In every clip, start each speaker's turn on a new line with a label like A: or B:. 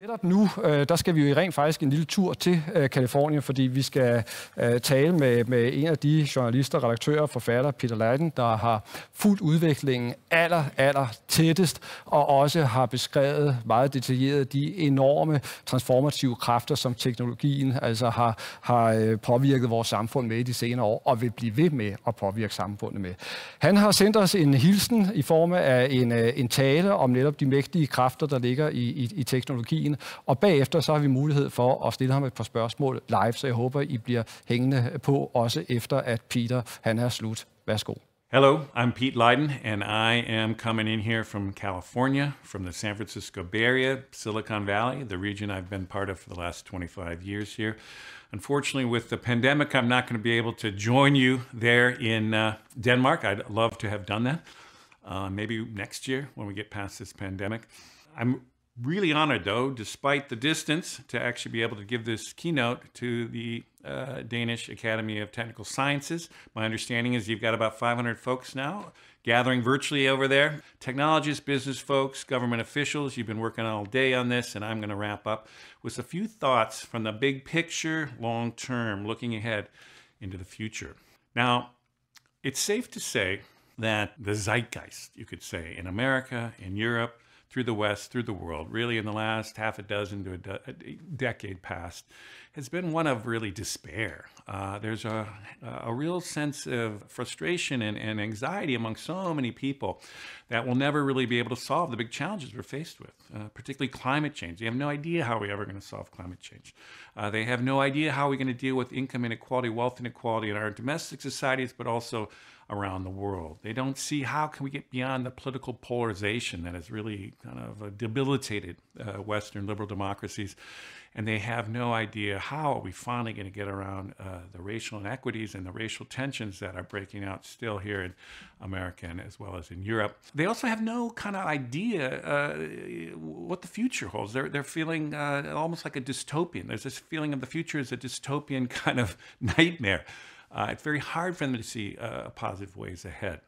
A: Netop nu, der skal vi jo rent faktisk en lille tur til Californien, fordi vi skal tale med en af de journalister, redaktører og forfatter, Peter Leyden, der har fulgt udviklingen aller tættest, og også har beskrevet meget detaljeret de enorme transformative kræfter, som teknologien altså har påvirket vores samfund med i de senere år, og vil blive ved med at påvirke samfundet med. Han har sendt os en hilsen i form af en tale om netop de mægtige kræfter, der ligger i teknologien. Og bagefter så har vi mulighed for at stille ham et par spørgsmål live, så jeg håber, I bliver hængende på, også efter at Peter han er slut. Værsgo.
B: Hello, I'm Pete Leyden, and I am coming in here from California, from the San Francisco Bay Area, Silicon Valley, the region I've been part of for the last 25 years here. Unfortunately, with the pandemic, I'm not going to be able to join you there in Denmark. I'd love to have done that, maybe next year when we get past this pandemic. I'm really honored, though, despite the distance, to actually be able to give this keynote to the Danish Academy of Technical Sciences. My understanding is you've got about 500 folks now gathering virtually over there. Technologists, business folks, government officials, you've been working all day on this, and I'm going to wrap up with a few thoughts from the big picture, long term, looking ahead into the future. Now, it's safe to say that the zeitgeist, you could say, in America, in Europe, through the West, through the world, really in the last half a dozen to a decade past, has been one of really despair. There's a real sense of frustration and anxiety among so many people that we'll never really be able to solve the big challenges we're faced with, particularly climate change. They have no idea how we're ever going to solve climate change. They have no idea how we're going to deal with income inequality, wealth inequality in our domestic societies, but also around the world. They don't see how can we get beyond the political polarization that has really kind of debilitated Western liberal democracies. And they have no idea how are we finally going to get around the racial inequities and the racial tensions that are breaking out still here in America and as well as in Europe. They also have no kind of idea what the future holds. They're feeling almost like a dystopian. There's this feeling of the future as a dystopian kind of nightmare. It's very hard for them to see positive ways ahead.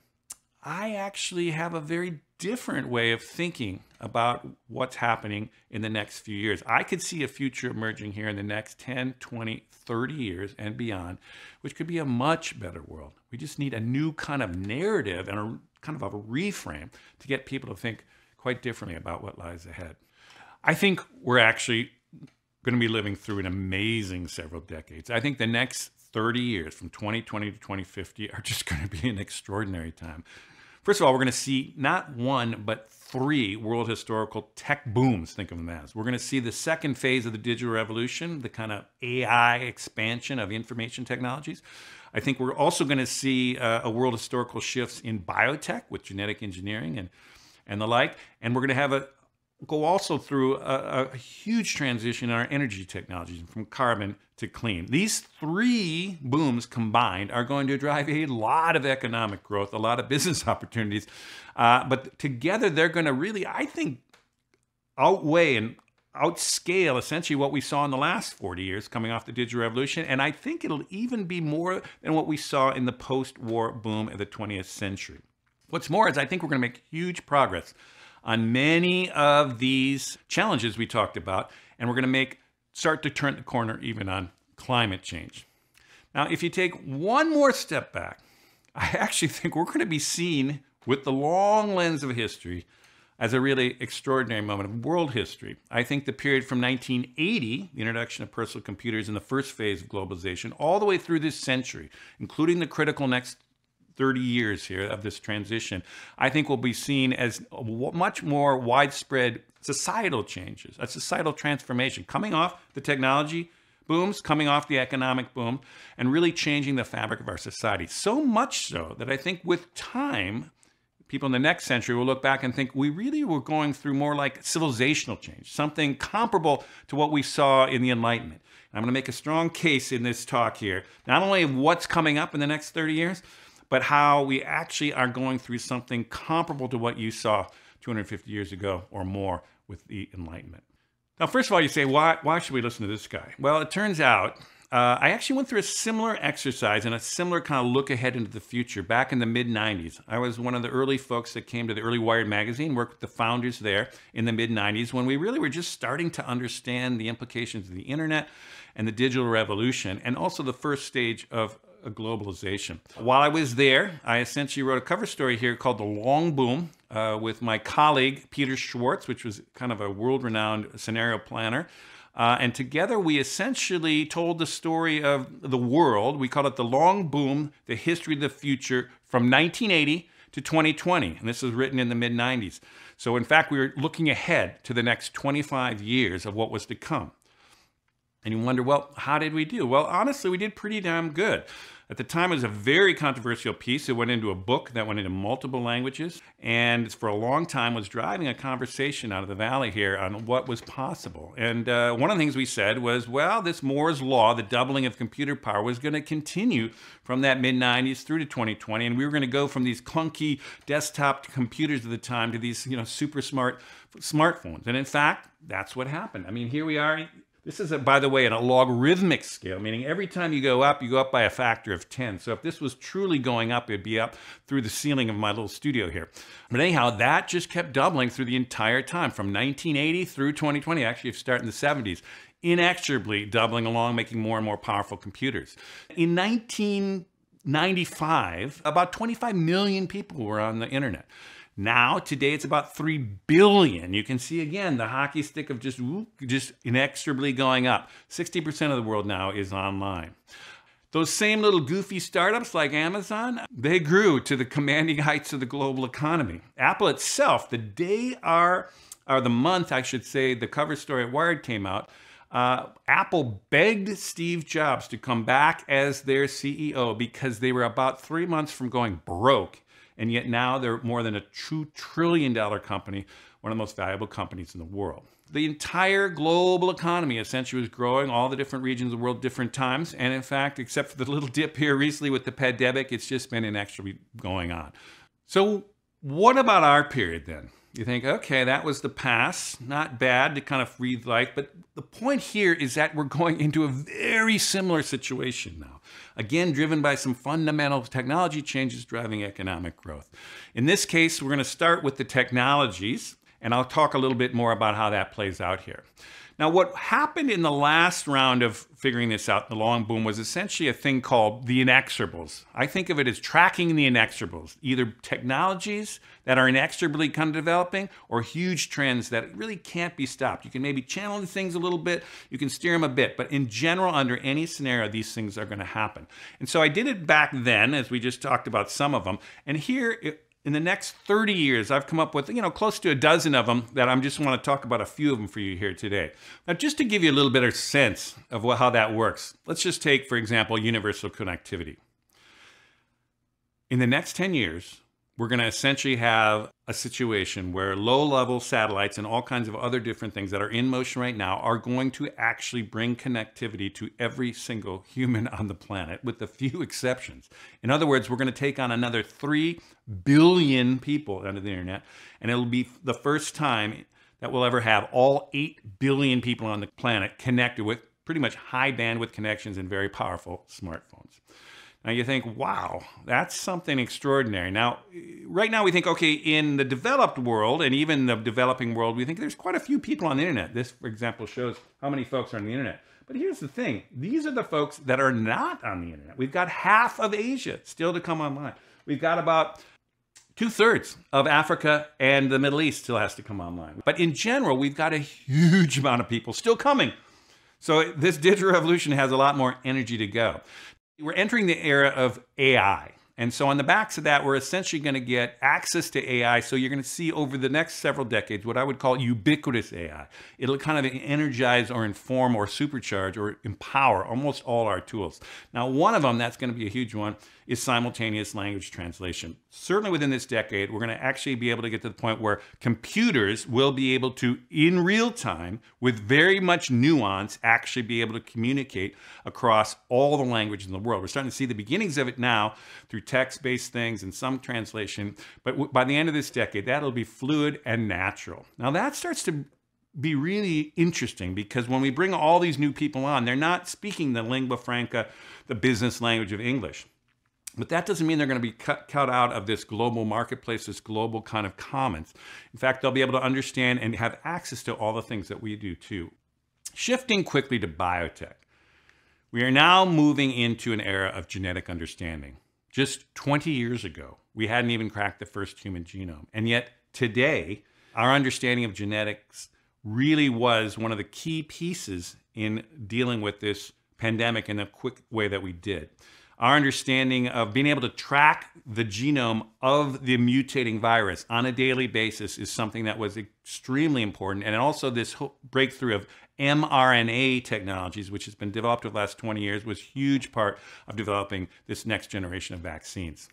B: I actually have a very different way of thinking about what's happening in the next few years. I could see a future emerging here in the next 10, 20, 30 years and beyond, which could be a much better world. We just need a new kind of narrative and a kind of a reframe to get people to think quite differently about what lies ahead. I think we're actually going to be living through an amazing several decades. I think the next 30 years, from 2020 to 2050, are just going to be an extraordinary time. First of all, we're going to see not one, but three world historical tech booms, think of them as. We're going to see the second phase of the digital revolution, the kind of AI expansion of information technologies. I think we're also going to see a world historical shifts in biotech with genetic engineering and the like. And we're going to have go also through a huge transition in our energy technologies from carbon to clean. These three booms combined are going to drive a lot of economic growth, a lot of business opportunities. But together, they're going to really, I think, outweigh and outscale essentially what we saw in the last 40 years coming off the digital revolution. And I think it'll even be more than what we saw in the post-war boom of the 20th century. What's more is I think we're going to make huge progress on many of these challenges we talked about, and we're going to start to turn the corner even on climate change. Now, if you take one more step back, I actually think we're going to be seen with the long lens of history as a really extraordinary moment of world history. I think the period from 1980, the introduction of personal computers in the first phase of globalization, all the way through this century, including the critical next 30 years here of this transition, I think will be seen as much more widespread societal changes, a societal transformation coming off the technology booms, coming off the economic boom, and really changing the fabric of our society. So much so that I think with time, people in the next century will look back and think we really were going through more like civilizational change, something comparable to what we saw in the Enlightenment. And I'm going to make a strong case in this talk here, not only of what's coming up in the next 30 years, but how we actually are going through something comparable to what you saw 250 years ago or more with the Enlightenment. Now, first of all, you say, why should we listen to this guy? Well, it turns out I actually went through a similar exercise and a similar kind of look ahead into the future back in the mid-90s. I was one of the early folks that came to the early Wired magazine, worked with the founders there in the mid-90s when we really were just starting to understand the implications of the internet and the digital revolution, and also the first stage of globalization. While I was there, I essentially wrote a cover story here called The Long Boom with my colleague, Peter Schwartz, which was kind of a world-renowned scenario planner. And together we essentially told the story of the world. We called it The Long Boom, The History of the Future from 1980 to 2020. And this was written in the mid-90s. So in fact, we were looking ahead to the next 25 years of what was to come. And you wonder, well, how did we do? Well, honestly, we did pretty damn good. At the time, it was a very controversial piece. It went into a book that went into multiple languages, and for a long time was driving a conversation out of the Valley here on what was possible. And one of the things we said was, well, this Moore's Law, the doubling of computer power, was going to continue from that mid-90s through to 2020, and we were going to go from these clunky desktop computers at the time to these, super smart smartphones. And in fact, that's what happened. I mean, here we are. This is, by the way, in a logarithmic scale, meaning every time you go up by a factor of 10. So if this was truly going up, it'd be up through the ceiling of my little studio here. But anyhow, that just kept doubling through the entire time, from 1980 through 2020, actually, if you start in the 70s, inexorably doubling along, making more and more powerful computers. In 1995, about 25 million people were on the internet. Now, today, it's about 3 billion. You can see, again, the hockey stick of just inexorably going up. 60% of the world now is online. Those same little goofy startups like Amazon, they grew to the commanding heights of the global economy. Apple itself, the day the month, I should say, the cover story at Wired came out, Apple begged Steve Jobs to come back as their CEO because they were about 3 months from going broke. And yet now they're more than a $2 trillion company, one of the most valuable companies in the world. The entire global economy essentially was growing, all the different regions of the world, different times. And in fact, except for the little dip here recently with the pandemic, it's just been inexorably going on. So what about our period then? You think, okay, that was the past, not bad to kind of breathe life. But the point here is that we're going into a very similar situation now. Again, driven by some fundamental technology changes driving economic growth. In this case, we're going to start with the technologies, and I'll talk a little bit more about how that plays out here. Now, what happened in the last round of figuring this out, the long boom, was essentially a thing called the inexorables. I think of it as tracking the inexorables, either technologies that are inexorably kind of developing or huge trends that really can't be stopped. You can maybe channel things a little bit, you can steer them a bit, but in general, under any scenario, these things are going to happen. And so I did it back then, as we just talked about some of them, and here, in the next 30 years, I've come up with, close to a dozen of them that I just want to talk about a few of them for you here today. Now, just to give you a little bit of sense of how that works, let's just take, for example, universal connectivity. In the next 10 years, we're going to essentially have a situation where low-level satellites and all kinds of other different things that are in motion right now are going to actually bring connectivity to every single human on the planet, with a few exceptions. In other words, we're going to take on another 3 billion people under the internet, and it'll be the first time that we'll ever have all 8 billion people on the planet connected with pretty much high bandwidth connections and very powerful smartphones. Now you think, wow, that's something extraordinary. Now, right now we think, okay, in the developed world and even the developing world, we think there's quite a few people on the internet. This, for example, shows how many folks are on the internet. But here's the thing. These are the folks that are not on the internet. We've got half of Asia still to come online. We've got about 2/3 of Africa and the Middle East still has to come online. But in general, we've got a huge amount of people still coming. So this digital revolution has a lot more energy to go. We're entering the era of AI. And so on the backs of that, we're essentially going to get access to AI. So you're going to see over the next several decades what I would call ubiquitous AI. It'll kind of energize or inform or supercharge or empower almost all our tools. Now, one of them that's going to be a huge one is simultaneous language translation. Certainly within this decade, we're going to actually be able to get to the point where computers will be able to, in real time, with very much nuance, actually be able to communicate across all the languages in the world. We're starting to see the beginnings of it now through text-based things and some translation. But by the end of this decade, that'll be fluid and natural. Now that starts to be really interesting, because when we bring all these new people on, they're not speaking the lingua franca, the business language of English. But that doesn't mean they're going to be cut out of this global marketplace, this global kind of commons. In fact, they'll be able to understand and have access to all the things that we do too. Shifting quickly to biotech. We are now moving into an era of genetic understanding. Just 20 years ago, we hadn't even cracked the first human genome. And yet today, our understanding of genetics really was one of the key pieces in dealing with this pandemic in a quick way that we did. Our understanding of being able to track the genome of the mutating virus on a daily basis is something that was extremely important. And also this whole breakthrough of mRNA technologies, which has been developed over the last 20 years, was a huge part of developing this next generation of vaccines.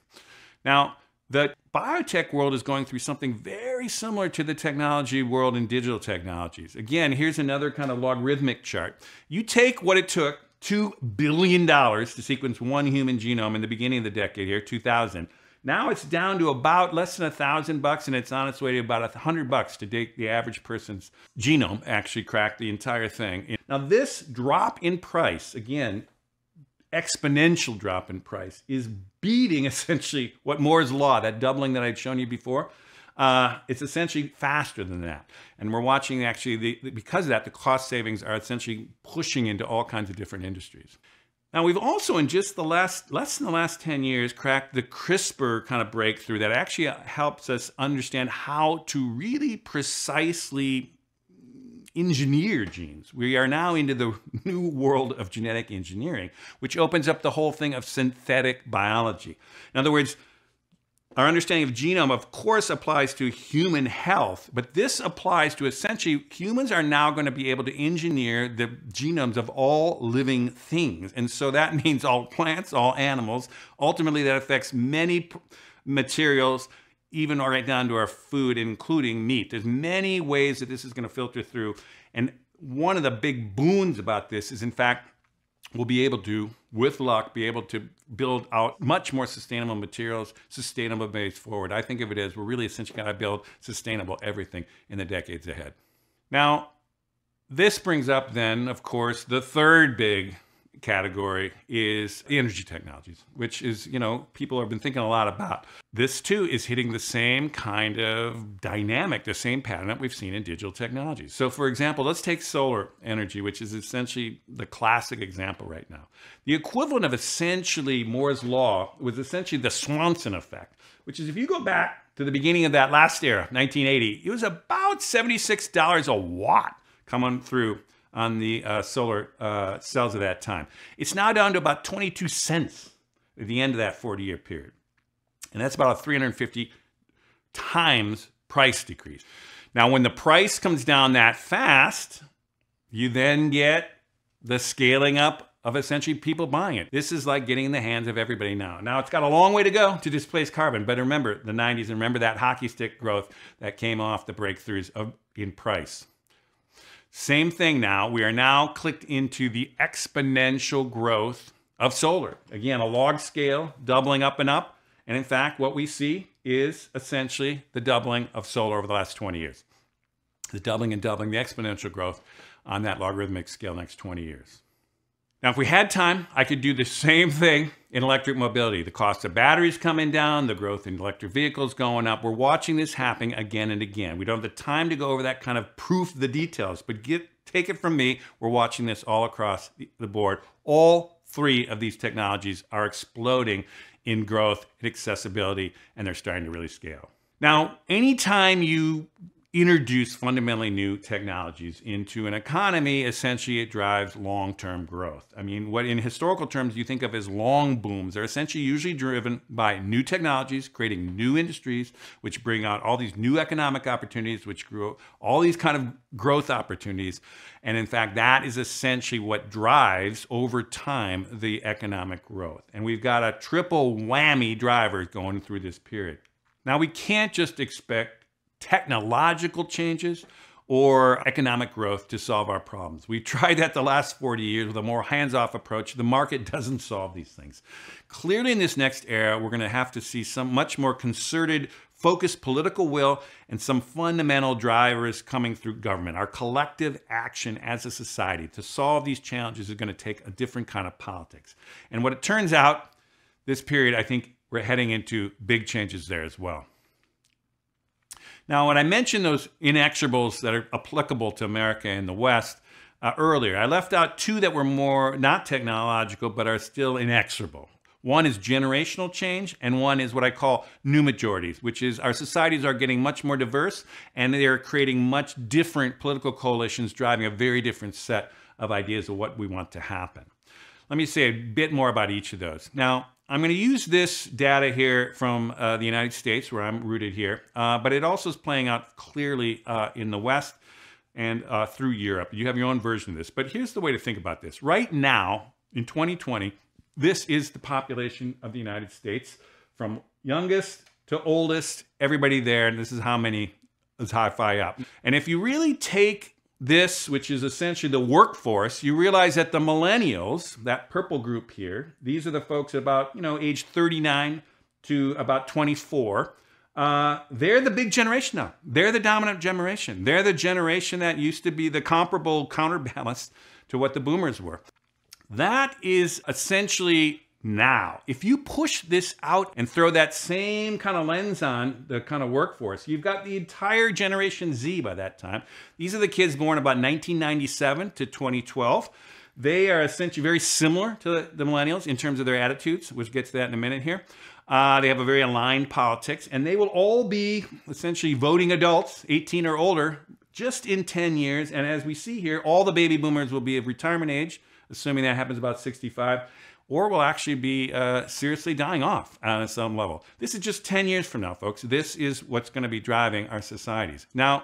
B: Now, the biotech world is going through something very similar to the technology world in digital technologies. Again, here's another kind of logarithmic chart. You take what it took, $2 billion to sequence one human genome in the beginning of the decade here, 2000. Now it's down to about less than $1,000, and it's on its way to about $100 to take the average person's genome, actually crack the entire thing. Now this drop in price, again, exponential drop in price, is beating essentially what Moore's law, that doubling that I'd shown you before. It's essentially faster than that. And we're watching actually, because of that, the cost savings are essentially pushing into all kinds of different industries. Now, we've also, in just less than the last 10 years, cracked the CRISPR kind of breakthrough that actually helps us understand how to really precisely engineer genes. We are now into the new world of genetic engineering, which opens up the whole thing of synthetic biology. In other words, our understanding of genome, of course, applies to human health, but this applies to essentially humans are now going to be able to engineer the genomes of all living things. And so that means all plants, all animals. Ultimately, that affects many materials, even right down to our food, including meat. There's many ways that this is going to filter through. And one of the big boons about this is, in fact, we'll be able to, with luck, be able to build out much more sustainable materials, sustainable base forward. I think of it as we're really essentially going to build sustainable everything in the decades ahead. Now, this brings up then, of course, the third big category is the energy technologies, which is, people have been thinking a lot about. This too is hitting the same kind of dynamic, the same pattern that we've seen in digital technologies. So for example, let's take solar energy, which is essentially the classic example right now. The equivalent of essentially Moore's law was essentially the Swanson effect, which is if you go back to the beginning of that last era, 1980, it was about $76 a watt coming through on the solar cells at that time. It's now down to about 22 cents at the end of that 40-year period. And that's about a 350 times price decrease. Now, when the price comes down that fast, you then get the scaling up of essentially people buying it. This is like getting in the hands of everybody now. Now, it's got a long way to go to displace carbon, but remember the 90s and remember that hockey stick growth that came off the breakthroughs in price. Same thing now. We are now clicked into the exponential growth of solar. Again, a log scale, doubling up and up. And in fact, what we see is essentially the doubling of solar over the last 20 years. The doubling and doubling, the exponential growth on that logarithmic scale next 20 years. Now, if we had time, I could do the same thing in electric mobility. The cost of batteries coming down, the growth in electric vehicles going up. We're watching this happening again and again. We don't have the time to go over that kind of proof, the details, but take it from me, we're watching this all across the board. All three of these technologies are exploding in growth and accessibility, and they're starting to really scale. Now, anytime you introduce fundamentally new technologies into an economy, essentially it drives long-term growth. I mean, what in historical terms you think of as long booms are essentially usually driven by new technologies, creating new industries, which bring out all these new economic opportunities, which grow all these kind of growth opportunities. And in fact, that is essentially what drives over time the economic growth. And we've got a triple whammy driver going through this period. Now, we can't just expect technological changes or economic growth to solve our problems. We've tried that the last 40 years with a more hands-off approach. The market doesn't solve these things. Clearly in this next era, we're going to have to see some much more concerted focused political will, and some fundamental drivers coming through government. Our collective action as a society to solve these challenges is going to take a different kind of politics. And what it turns out, this period, I think we're heading into big changes there as well. Now, when I mentioned those inexorables that are applicable to America and the West earlier, I left out two that were more not technological, but are still inexorable. One is generational change, and one is what I call new majorities, which is our societies are getting much more diverse, and they are creating much different political coalitions, driving a very different set of ideas of what we want to happen. Let me say a bit more about each of those. Now, I'm going to use this data here from the United States, where I'm rooted here, but it also is playing out clearly in the West and through Europe. You have your own version of this, but here's the way to think about this. Right now, in 2020, this is the population of the United States, from youngest to oldest, everybody there, and this is how many is high up. And if you really take this, which is essentially the workforce, you realize that the millennials, that purple group here, these are the folks about, age 39 to about 24. They're the big generation now. They're the dominant generation. They're the generation that used to be the comparable counterbalance to what the boomers were. That is essentially now. If you push this out and throw that same kind of lens on the kind of workforce, you've got the entire Generation Z by that time. These are the kids born about 1997 to 2012. They are essentially very similar to the millennials in terms of their attitudes, which gets to that in a minute here. They have a very aligned politics, and they will all be essentially voting adults, 18 or older, just in 10 years. And as we see here, all the baby boomers will be of retirement age, assuming that happens about 65, or will actually be seriously dying off on some level. This is just 10 years from now, folks. This is what's going to be driving our societies. Now,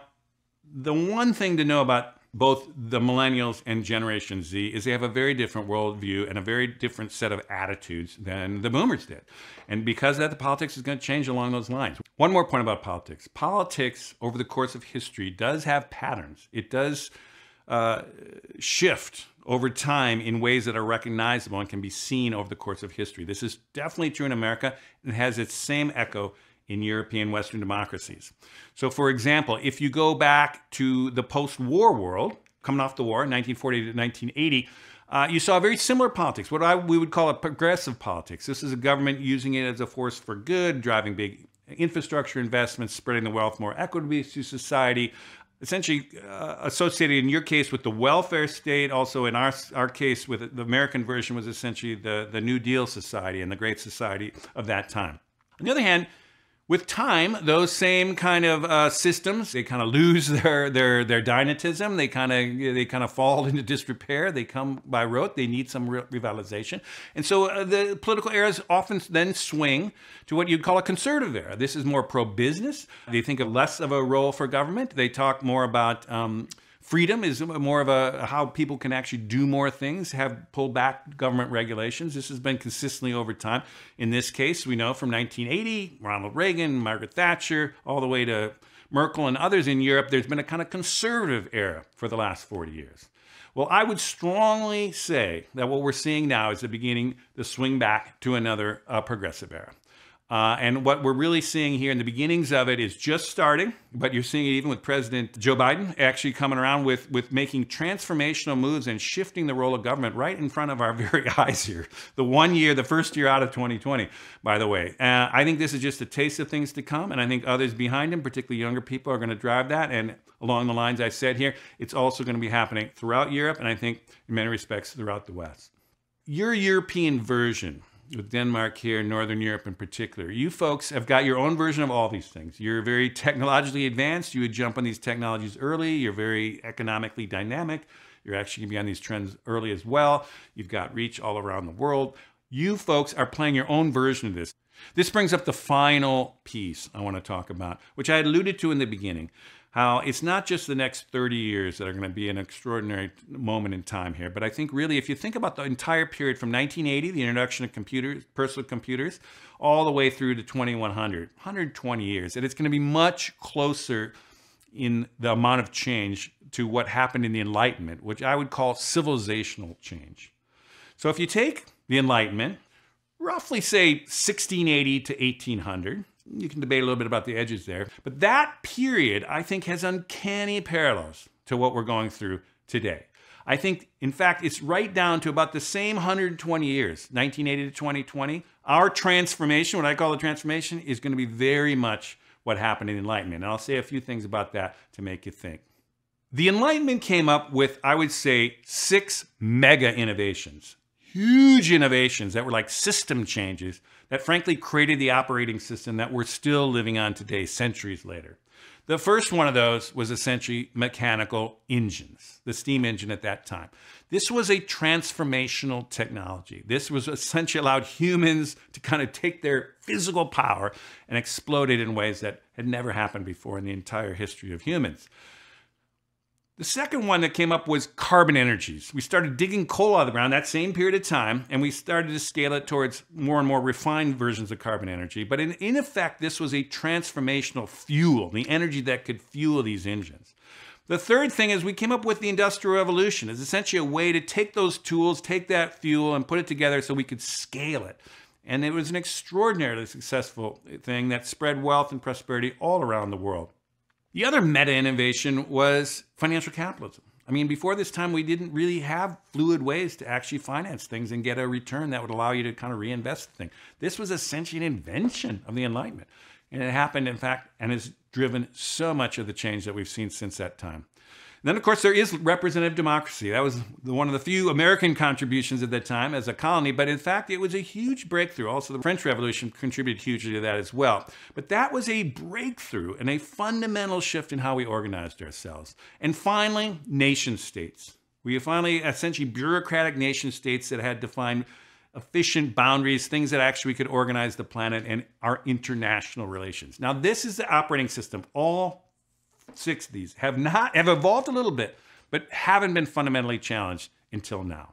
B: the one thing to know about both the millennials and Generation Z is they have a very different worldview and a very different set of attitudes than the boomers did. And because of that, the politics is going to change along those lines. One more point about politics. Politics, over the course of history, does have patterns. It does shift over time in ways that are recognizable and can be seen over the course of history. This is definitely true in America, and it has its same echo in European Western democracies. So for example, if you go back to the post-war world, coming off the war, 1940 to 1980, you saw very similar politics, what we would call a progressive politics. This is a government using it as a force for good, driving big infrastructure investments, spreading the wealth more equitably through society, essentially associated in your case with the welfare state, also in our case with the American version was essentially the New Deal society and the Great Society of that time. On the other hand, with time, those same kind of systems, they kind of lose their dynamism. They kind of fall into disrepair. They come by rote. They need some revitalization. And so the political eras often then swing to what you'd call a conservative era. This is more pro-business. They think of less of a role for government. They talk more about freedom is more of how people can actually do more things, have pulled back government regulations. This has been consistently over time. In this case, we know from 1980, Ronald Reagan, Margaret Thatcher, all the way to Merkel and others in Europe, there's been a kind of conservative era for the last 40 years. Well, I would strongly say that what we're seeing now is the swing back to another progressive era. And what we're really seeing here in the beginnings of it is just starting, but you're seeing it even with President Joe Biden actually coming around with making transformational moves and shifting the role of government right in front of our very eyes here. The first year out of 2020, by the way. I think this is just a taste of things to come, and I think others behind him, particularly younger people, are going to drive that. And along the lines I said here, it's also going to be happening throughout Europe, and I think in many respects throughout the West. Your European version, with Denmark here, Northern Europe in particular, you folks have got your own version of all these things. You're very technologically advanced. You would jump on these technologies early. You're very economically dynamic. You're actually going to be on these trends early as well. You've got reach all around the world. You folks are playing your own version of this. This brings up the final piece I want to talk about, which I alluded to in the beginning. How it's not just the next 30 years that are going to be an extraordinary moment in time here, but I think really if you think about the entire period from 1980, the introduction of computers, personal computers, all the way through to 2100, 120 years, that it's going to be much closer in the amount of change to what happened in the Enlightenment, which I would call civilizational change. So if you take the Enlightenment, roughly say 1680 to 1800, You can debate a little bit about the edges there. But that period, I think, has uncanny parallels to what we're going through today. I think, in fact, it's right down to about the same 120 years, 1980 to 2020. Our transformation, what I call the transformation, is going to be very much what happened in Enlightenment. And I'll say a few things about that to make you think. The Enlightenment came up with, I would say, 6 mega innovations. Huge innovations that were like system changes that frankly created the operating system that we're still living on today, centuries later. The first one of those was essentially mechanical engines, the steam engine at that time. This was a transformational technology. This was essentially allowed humans to kind of take their physical power and explode it in ways that had never happened before in the entire history of humans. The second one that came up was carbon energies. We started digging coal out of the ground that same period of time, and we started to scale it towards more and more refined versions of carbon energy. But in effect, this was a transformational fuel, the energy that could fuel these engines. The third thing is we came up with the Industrial Revolution. It's essentially a way to take those tools, take that fuel, and put it together so we could scale it. And it was an extraordinarily successful thing that spread wealth and prosperity all around the world. The other meta-innovation was financial capitalism. I mean, before this time, we didn't really have fluid ways to actually finance things and get a return that would allow you to kind of reinvest the thing. This was essentially an invention of the Enlightenment. And it happened, in fact, and has driven so much of the change that we've seen since that time. And then, of course, there is representative democracy. That was one of the few American contributions at that time as a colony, but in fact, it was a huge breakthrough. Also, the French Revolution contributed hugely to that as well. But that was a breakthrough and a fundamental shift in how we organized ourselves. And finally, nation states. We finally, essentially, bureaucratic nation states that had defined efficient boundaries, things that actually could organize the planet and our international relations. Now, this is the operating system. All 6 of these have evolved a little bit, but haven't been fundamentally challenged until now.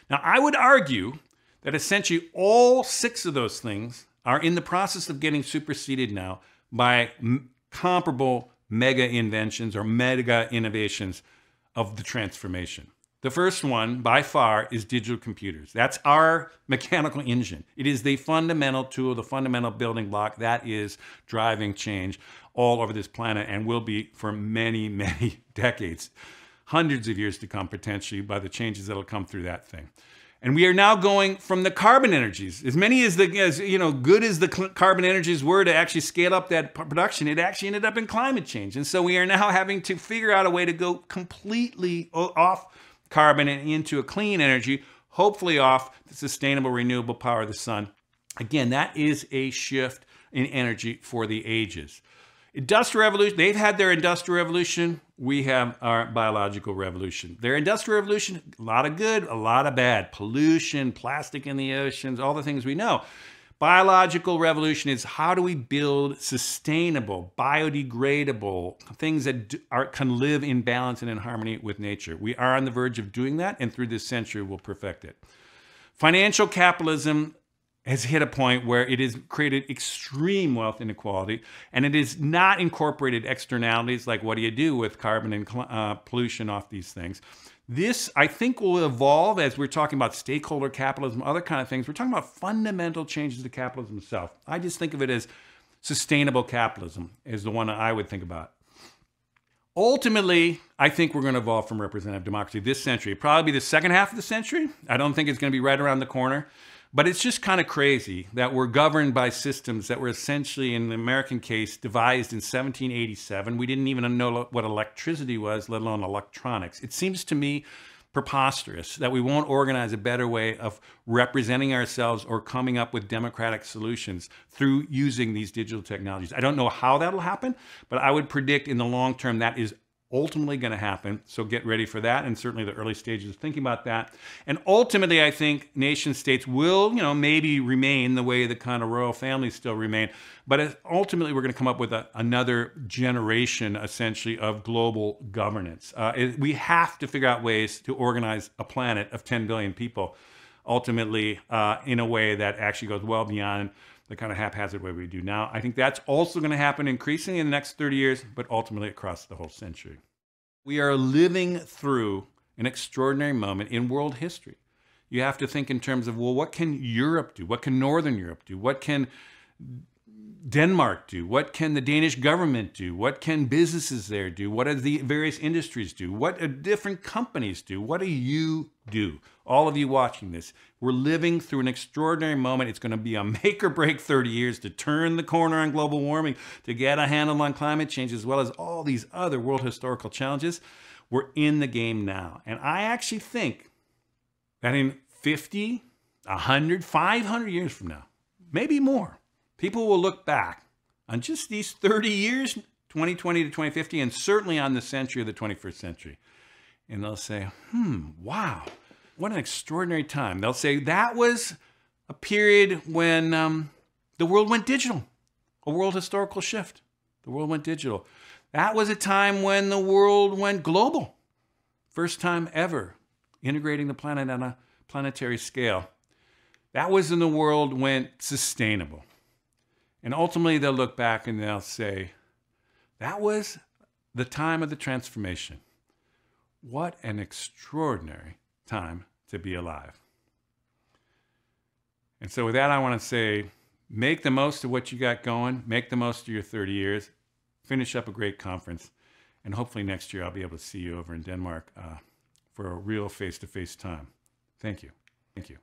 B: Now, I would argue that essentially all 6 of those things are in the process of getting superseded now by comparable mega inventions or mega innovations of the transformation. The first one, by far, is digital computers. That's our mechanical engine. It is the fundamental tool, the fundamental building block that is driving change all over this planet and will be for many, many decades, hundreds of years to come, potentially, by the changes that will come through that thing. And we are now going from the carbon energies. As many as good as the carbon energies were to actually scale up that production, it actually ended up in climate change. And so we are now having to figure out a way to go completely off carbon and into a clean energy, hopefully off the sustainable renewable power of the sun. Again, that is a shift in energy for the ages. Industrial revolution, they've had their industrial revolution. We have our biological revolution. Their industrial revolution, a lot of good, a lot of bad. Pollution, plastic in the oceans, all the things we know. Biological revolution is how do we build sustainable, biodegradable things that can live in balance and in harmony with nature. We are on the verge of doing that, and through this century, we'll perfect it. Financial capitalism has hit a point where it has created extreme wealth inequality, and it has not incorporated externalities like what do you do with carbon and pollution off these things. This, I think, will evolve as we're talking about stakeholder capitalism, other kind of things. We're talking about fundamental changes to capitalism itself. I just think of it as sustainable capitalism is the one I would think about. Ultimately, I think we're going to evolve from representative democracy this century. It'll probably be the second half of the century. I don't think it's going to be right around the corner. But it's just kind of crazy that we're governed by systems that were essentially, in the American case, devised in 1787. We didn't even know what electricity was, let alone electronics. It seems to me preposterous that we won't organize a better way of representing ourselves or coming up with democratic solutions through using these digital technologies. I don't know how that'll happen, but I would predict in the long term that is ultimately going to happen. So get ready for that, and certainly the early stages of thinking about that. And ultimately, I think nation states will, maybe remain the way the kind of royal families still remain. But ultimately, we're going to come up with another generation, essentially, of global governance. We have to figure out ways to organize a planet of 10 billion people, ultimately, in a way that actually goes well beyond the kind of haphazard way we do now. I think that's also going to happen increasingly in the next 30 years, but ultimately across the whole century. We are living through an extraordinary moment in world history. You have to think in terms of, well, what can Europe do? What can Northern Europe do? What can Denmark do? What can the Danish government do? What can businesses there do? What do the various industries do? What do different companies do? What do you do? All of you watching this, we're living through an extraordinary moment. It's going to be a make or break 30 years to turn the corner on global warming, to get a handle on climate change, as well as all these other world historical challenges. We're in the game now. And I actually think that in 50, 100, 500 years from now, maybe more, people will look back on just these 30 years, 2020 to 2050, and certainly on the century of the 21st century. And they'll say, wow, what an extraordinary time. They'll say that was a period when the world went digital, a world historical shift. The world went digital. That was a time when the world went global. First time ever integrating the planet on a planetary scale. That was when the world went sustainable. And ultimately, they'll look back and they'll say, that was the time of the transformation. What an extraordinary time to be alive. And so with that, I want to say, make the most of what you got going. Make the most of your 30 years. Finish up a great conference. And hopefully next year, I'll be able to see you over in Denmark for a real face-to-face time. Thank you. Thank you.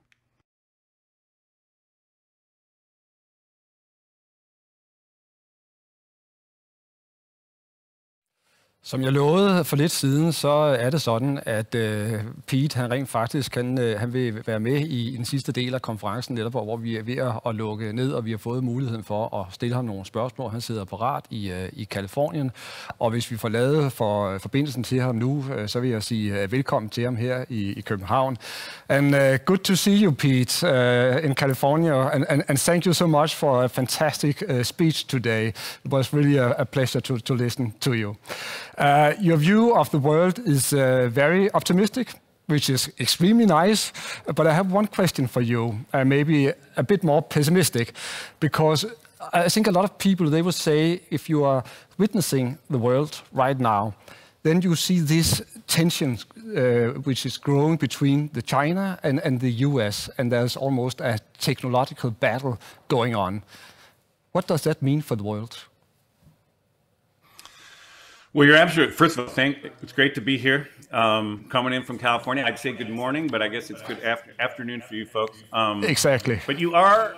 A: Som jeg lovede for lidt siden, så er det sådan, at Pete han rent faktisk han vil være med i den sidste del af konferencen, netop hvor vi er ved at lukke ned, og vi har fået muligheden for at stille ham nogle spørgsmål. Han sidder parat i Californien, og hvis vi får lavet forbindelsen til ham nu, så vil jeg sige velkommen til ham her i København. And good to see you, Pete, in California, and thank you so much for a fantastic speech today. It was really a pleasure to listen to you. Your view of the world is very optimistic, which is extremely nice. But I have one question for you, maybe a bit more pessimistic, because I think a lot of people, they will say, if you are witnessing the world right now, then you see this tension which is growing between the China and the US, and there's almost a technological battle going on. What does that mean for the world?
B: Well, you're absolutely. First of all, it's great to be here. Coming in from California, I'd say good morning, but I guess it's good afternoon for you folks.
A: Exactly.
B: But you are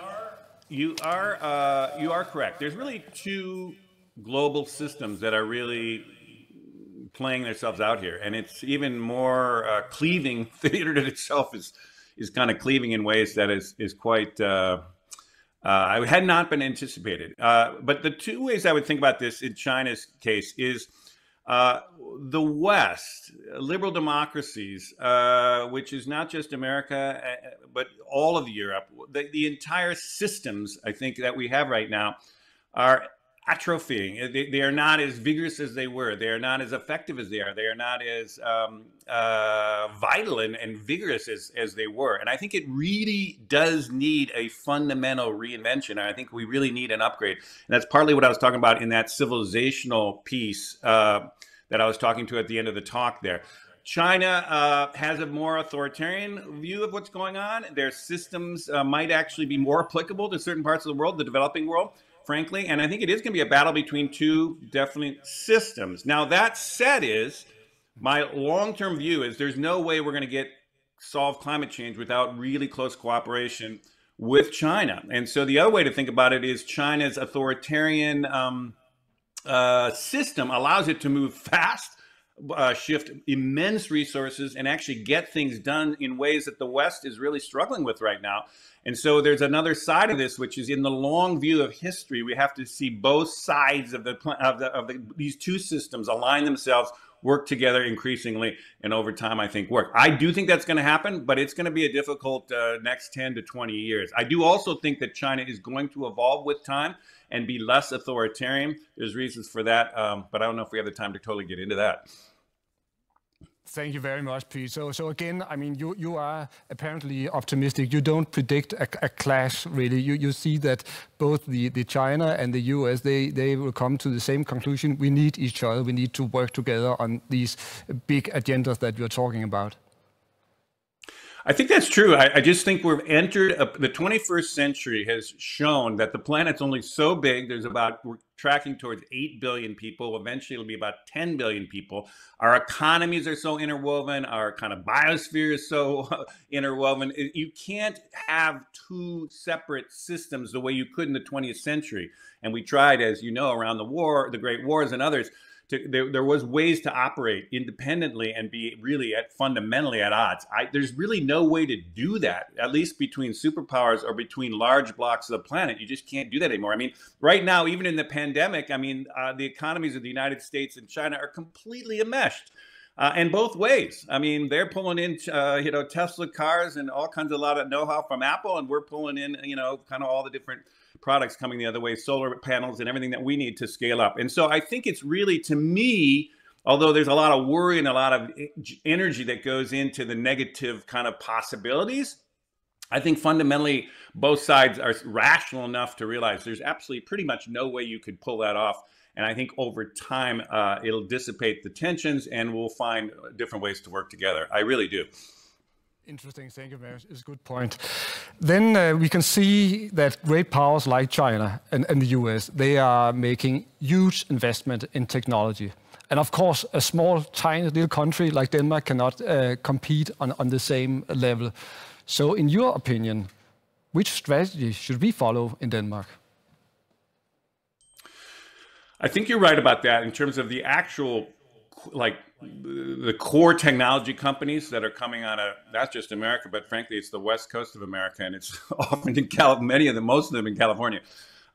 B: correct. There's really two global systems that are really playing themselves out here, and it's even more cleaving. The internet itself is kind of cleaving in ways that is quite. I had not been anticipated. But the two ways I would think about this in China's case is the West, liberal democracies, which is not just America, but all of Europe, the entire systems, I think, that we have right now are atrophying. They are not as vigorous as they were. They are not as effective as they are. They are not as vital and vigorous as they were. And I think it really does need a fundamental reinvention. And I think we really need an upgrade. And that's partly what I was talking about in that civilizational piece that I was talking to at the end of the talk there. China has a more authoritarian view of what's going on. Their systems might actually be more applicable to certain parts of the world, the developing world, frankly. And I think it is going to be a battle between two definite systems. Now, that said, my long-term view is there's no way we're going to solve climate change without really close cooperation with China. And so the other way to think about it is China's authoritarian system allows it to move fast, shift immense resources, and actually get things done in ways that the West is really struggling with right now. And so there's another side of this, which is in the long view of history, we have to see both sides of these two systems align themselves, work together increasingly, and over time, I think, work. I do think that's going to happen, but it's going to be a difficult next 10 to 20 years. I do also think that China is going to evolve with time and be less authoritarian. There's reasons for that, but I don't know if we have the time to totally get into that.
A: Thank you very much, Pete. So again, I mean, you are apparently optimistic. You don't predict a clash, really. You see that both the China and the US, they will come to the same conclusion. We need each other. We need to work together on these big agendas that you're talking about.
B: I think that's true. I just think we've entered the 21st century has shown that the planet's only so big. We're tracking towards 8 billion people. Eventually it'll be about 10 billion people. Our economies are so interwoven. Our kind of biosphere is so interwoven. You can't have two separate systems the way you could in the 20th century. And we tried, as you know, around the Great Wars and others, there was ways to operate independently and be really fundamentally at odds. There's really no way to do that, at least between superpowers or between large blocks of the planet. You just can't do that anymore. I mean, right now, even in the pandemic, I mean, the economies of the United States and China are completely enmeshed. And both ways. I mean, they're pulling in, Tesla cars and all kinds of a lot of know-how from Apple, and we're pulling in, kind of all the different products coming the other way, solar panels and everything that we need to scale up. And so I think it's really, to me, although there's a lot of worry and a lot of energy that goes into the negative kind of possibilities, I think fundamentally both sides are rational enough to realize there's absolutely pretty much no way you could pull that off. And I think over time, it'll dissipate the tensions and we'll find different ways to work together. I really do.
A: Interesting. Thank you, Mary. It's a good point. Then we can see that great powers like China and the US, they are making huge investment in technology. And of course, a small, tiny little country like Denmark cannot compete on the same level. So in your opinion, which strategy should we follow in Denmark?
B: I think you're right about that in terms of the actual, like, the core technology companies that are coming out of, not just America, but frankly, it's the West Coast of America, and it's often in most of them in California.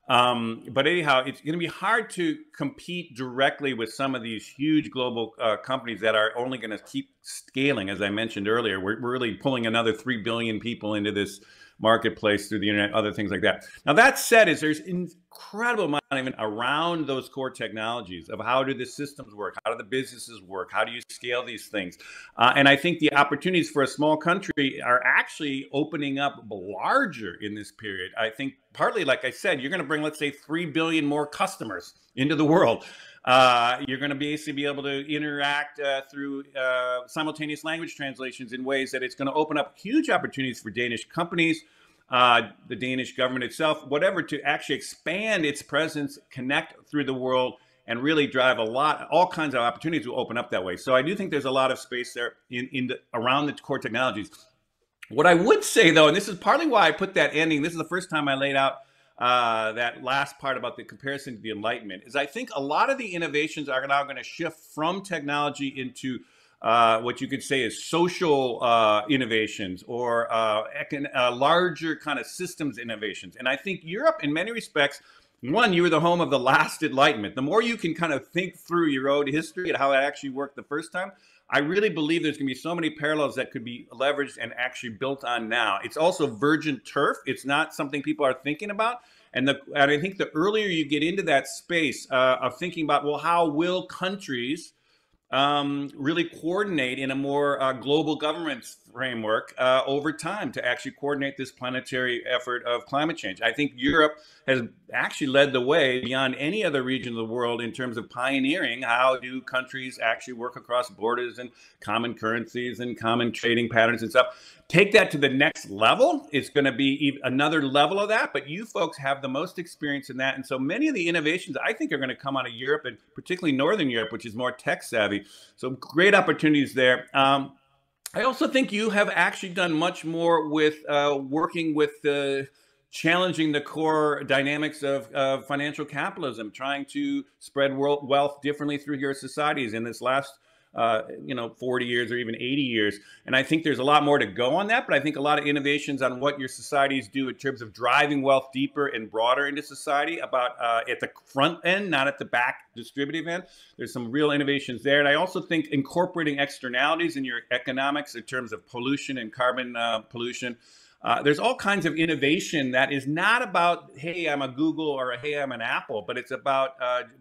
B: But anyhow, it's going to be hard to compete directly with some of these huge global companies that are only going to keep scaling. As I mentioned earlier, we're really pulling another 3 billion people into this marketplace through the internet, other things like that. Now, that said, there's incredible amount even around those core technologies of how do the systems work, how do the businesses work, how do you scale these things, and I think the opportunities for a small country are actually opening up larger in this period. I think partly, like I said, you're going to bring, let's say, 3 billion more customers into the world. You're going to basically be able to interact through simultaneous language translations in ways that it's going to open up huge opportunities for Danish companies, the Danish government itself, whatever, to actually expand its presence, connect through the world, and really drive all kinds of opportunities will open up that way. So I do think there's a lot of space there around the core technologies. What I would say, though, and this is partly why I put that ending, this is the first time I laid out that last part about the comparison to the Enlightenment, is I think a lot of the innovations are now going to shift from technology into what you could say is social innovations or larger kind of systems innovations. And I think Europe, in many respects, one, you were the home of the last Enlightenment. The more you can kind of think through your own history and how it actually worked the first time, I really believe there's going to be so many parallels that could be leveraged and actually built on now. It's also virgin turf. It's not something people are thinking about. And I think the earlier you get into that space of thinking about, well, how will countries really coordinate in a more global governance framework over time to actually coordinate this planetary effort of climate change. I think Europe has actually led the way beyond any other region of the world in terms of pioneering how do countries actually work across borders and common currencies and common trading patterns and stuff. Take that to the next level. It's going to be another level of that, but you folks have the most experience in that. And so many of the innovations I think are going to come out of Europe, and particularly Northern Europe, which is more tech savvy. So great opportunities there. I also think you have actually done much more with working with challenging the core dynamics of financial capitalism, trying to spread wealth differently through your societies in this last 40 years or even 80 years. And I think there's a lot more to go on that, but I think a lot of innovations on what your societies do in terms of driving wealth deeper and broader into society about at the front end, not at the back distributive end. There's some real innovations there. And I also think incorporating externalities in your economics in terms of pollution and carbon pollution. There's all kinds of innovation that is not about, hey, I'm a Google or hey, I'm an Apple, but it's about,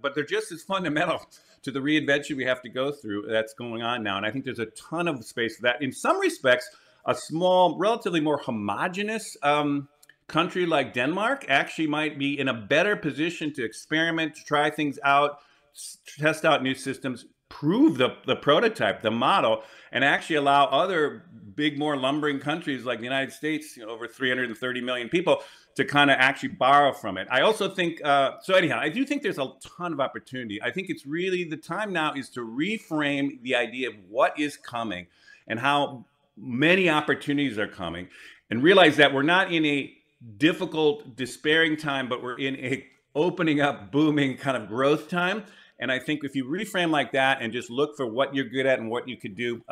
B: but they're just as fundamental to the reinvention we have to go through that's going on now. And I think there's a ton of space for that. In some respects, a small, relatively more homogenous country like Denmark actually might be in a better position to experiment, to try things out, test out new systems, prove the prototype, the model, and actually allow other big, more lumbering countries like the United States, over 330 million people, to kind of actually borrow from it. I also think, so anyhow, I do think there's a ton of opportunity. I think it's really, the time now is to reframe the idea of what is coming and how many opportunities are coming, and realize that we're not in a difficult, despairing time, but we're in a opening up, booming kind of growth time. And I think if you reframe like that and just look for what you're good at and what you could do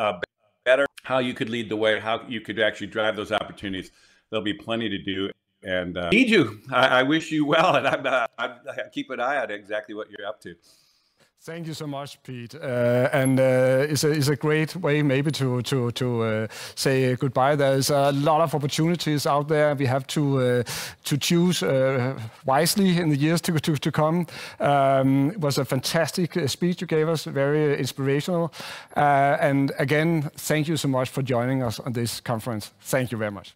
B: better, how you could lead the way, how you could actually drive those opportunities, there'll be plenty to do. And need you. I wish you well, and I keep an eye on exactly what you're up to.
A: Thank you so much, Pete. And it's a great way maybe to say goodbye. There's a lot of opportunities out there. We have to choose wisely in the years to come. It was a fantastic speech you gave us, very inspirational. And again, thank you so much for joining us on this conference. Thank you very much.